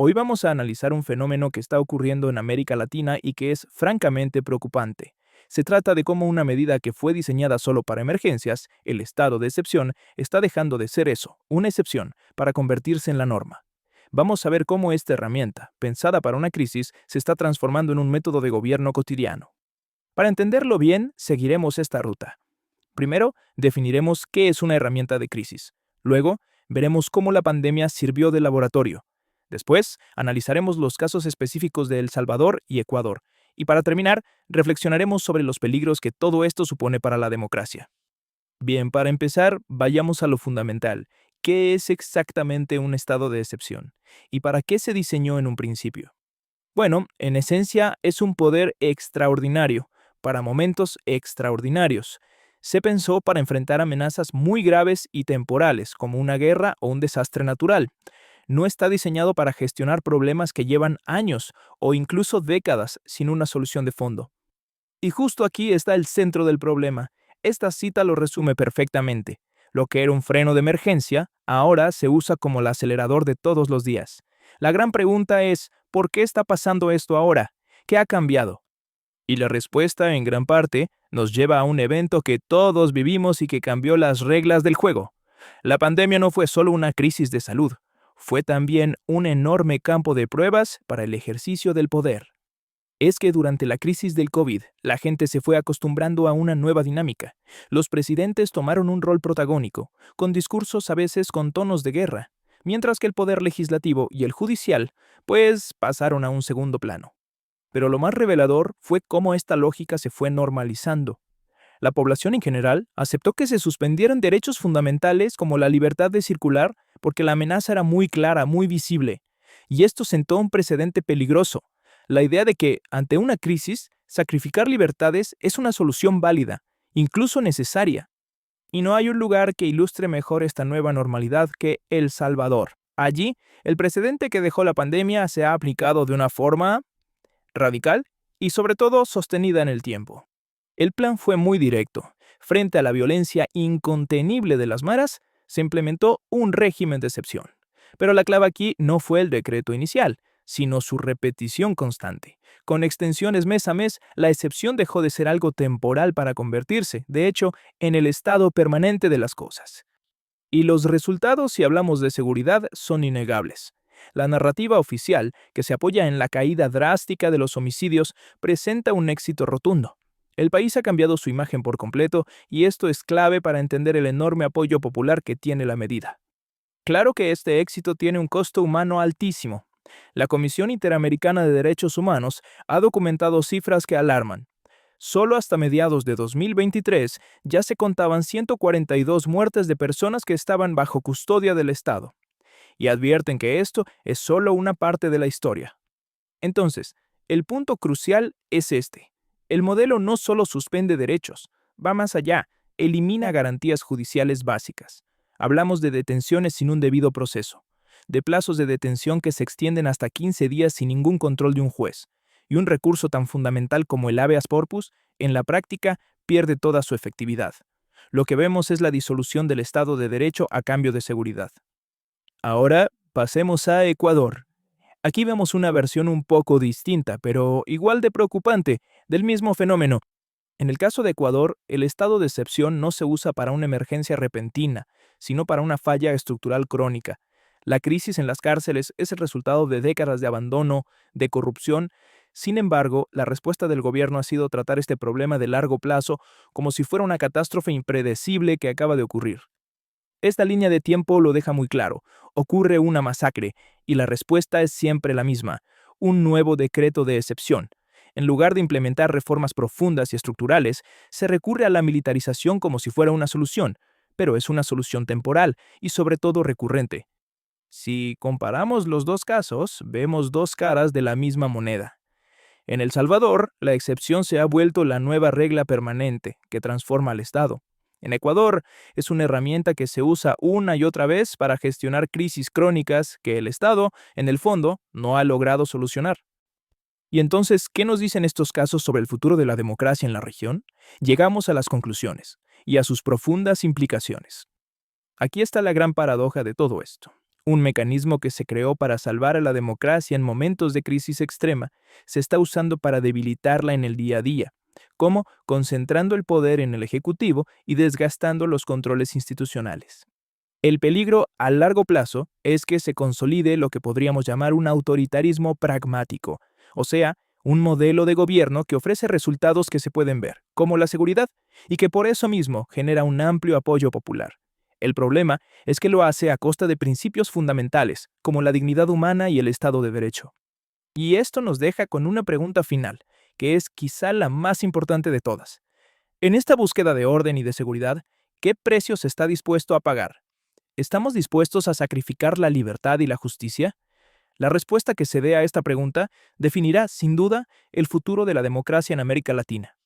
Hoy vamos a analizar un fenómeno que está ocurriendo en América Latina y que es francamente preocupante. Se trata de cómo una medida que fue diseñada solo para emergencias, el estado de excepción, está dejando de ser eso, una excepción, para convertirse en la norma. Vamos a ver cómo esta herramienta, pensada para una crisis, se está transformando en un método de gobierno cotidiano. Para entenderlo bien, seguiremos esta ruta. Primero, definiremos qué es una herramienta de crisis. Luego, veremos cómo la pandemia sirvió de laboratorio. Después, analizaremos los casos específicos de El Salvador y Ecuador. Y para terminar, reflexionaremos sobre los peligros que todo esto supone para la democracia. Bien, para empezar, vayamos a lo fundamental. ¿Qué es exactamente un estado de excepción? ¿Y para qué se diseñó en un principio? Bueno, en esencia es un poder extraordinario, para momentos extraordinarios. Se pensó para enfrentar amenazas muy graves y temporales, como una guerra o un desastre natural. No está diseñado para gestionar problemas que llevan años o incluso décadas sin una solución de fondo. Y justo aquí está el centro del problema. Esta cita lo resume perfectamente. Lo que era un freno de emergencia, ahora se usa como el acelerador de todos los días. La gran pregunta es, ¿por qué está pasando esto ahora? ¿Qué ha cambiado? Y la respuesta, en gran parte, nos lleva a un evento que todos vivimos y que cambió las reglas del juego. La pandemia no fue solo una crisis de salud, fue también un enorme campo de pruebas para el ejercicio del poder. Es que durante la crisis del COVID, la gente se fue acostumbrando a una nueva dinámica. Los presidentes tomaron un rol protagónico, con discursos a veces con tonos de guerra, mientras que el poder legislativo y el judicial, pues, pasaron a un segundo plano. Pero lo más revelador fue cómo esta lógica se fue normalizando. La población en general aceptó que se suspendieran derechos fundamentales como la libertad de circular porque la amenaza era muy clara, muy visible. Y esto sentó un precedente peligroso. La idea de que, ante una crisis, sacrificar libertades es una solución válida, incluso necesaria. Y no hay un lugar que ilustre mejor esta nueva normalidad que El Salvador. Allí, el precedente que dejó la pandemia se ha aplicado de una forma radical y sobre todo sostenida en el tiempo. El plan fue muy directo. Frente a la violencia incontenible de las maras, se implementó un régimen de excepción. Pero la clave aquí no fue el decreto inicial, sino su repetición constante. Con extensiones mes a mes, la excepción dejó de ser algo temporal para convertirse, de hecho, en el estado permanente de las cosas. Y los resultados, si hablamos de seguridad, son innegables. La narrativa oficial, que se apoya en la caída drástica de los homicidios, presenta un éxito rotundo. El país ha cambiado su imagen por completo y esto es clave para entender el enorme apoyo popular que tiene la medida. Claro que este éxito tiene un costo humano altísimo. La Comisión Interamericana de Derechos Humanos ha documentado cifras que alarman. Solo hasta mediados de 2023 ya se contaban 142 muertes de personas que estaban bajo custodia del Estado. Y advierten que esto es solo una parte de la historia. Entonces, el punto crucial es este. El modelo no solo suspende derechos, va más allá, elimina garantías judiciales básicas. Hablamos de detenciones sin un debido proceso, de plazos de detención que se extienden hasta 15 días sin ningún control de un juez, y un recurso tan fundamental como el habeas corpus, en la práctica, pierde toda su efectividad. Lo que vemos es la disolución del Estado de Derecho a cambio de seguridad. Ahora, pasemos a Ecuador. Aquí vemos una versión un poco distinta, pero igual de preocupante, del mismo fenómeno. En el caso de Ecuador, el estado de excepción no se usa para una emergencia repentina, sino para una falla estructural crónica. La crisis en las cárceles es el resultado de décadas de abandono, de corrupción. Sin embargo, la respuesta del gobierno ha sido tratar este problema de largo plazo como si fuera una catástrofe impredecible que acaba de ocurrir. Esta línea de tiempo lo deja muy claro. Ocurre una masacre, y la respuesta es siempre la misma: un nuevo decreto de excepción. En lugar de implementar reformas profundas y estructurales, se recurre a la militarización como si fuera una solución, pero es una solución temporal y sobre todo recurrente. Si comparamos los dos casos, vemos dos caras de la misma moneda. En El Salvador, la excepción se ha vuelto la nueva regla permanente que transforma al Estado. En Ecuador, es una herramienta que se usa una y otra vez para gestionar crisis crónicas que el Estado, en el fondo, no ha logrado solucionar. Y entonces, ¿qué nos dicen estos casos sobre el futuro de la democracia en la región? Llegamos a las conclusiones y a sus profundas implicaciones. Aquí está la gran paradoja de todo esto. Un mecanismo que se creó para salvar a la democracia en momentos de crisis extrema se está usando para debilitarla en el día a día, como concentrando el poder en el Ejecutivo y desgastando los controles institucionales. El peligro a largo plazo es que se consolide lo que podríamos llamar un autoritarismo pragmático, o sea, un modelo de gobierno que ofrece resultados que se pueden ver, como la seguridad, y que por eso mismo genera un amplio apoyo popular. El problema es que lo hace a costa de principios fundamentales, como la dignidad humana y el Estado de Derecho. Y esto nos deja con una pregunta final, que es quizá la más importante de todas. En esta búsqueda de orden y de seguridad, ¿qué precio se está dispuesto a pagar? ¿Estamos dispuestos a sacrificar la libertad y la justicia? La respuesta que se dé a esta pregunta definirá, sin duda, el futuro de la democracia en América Latina.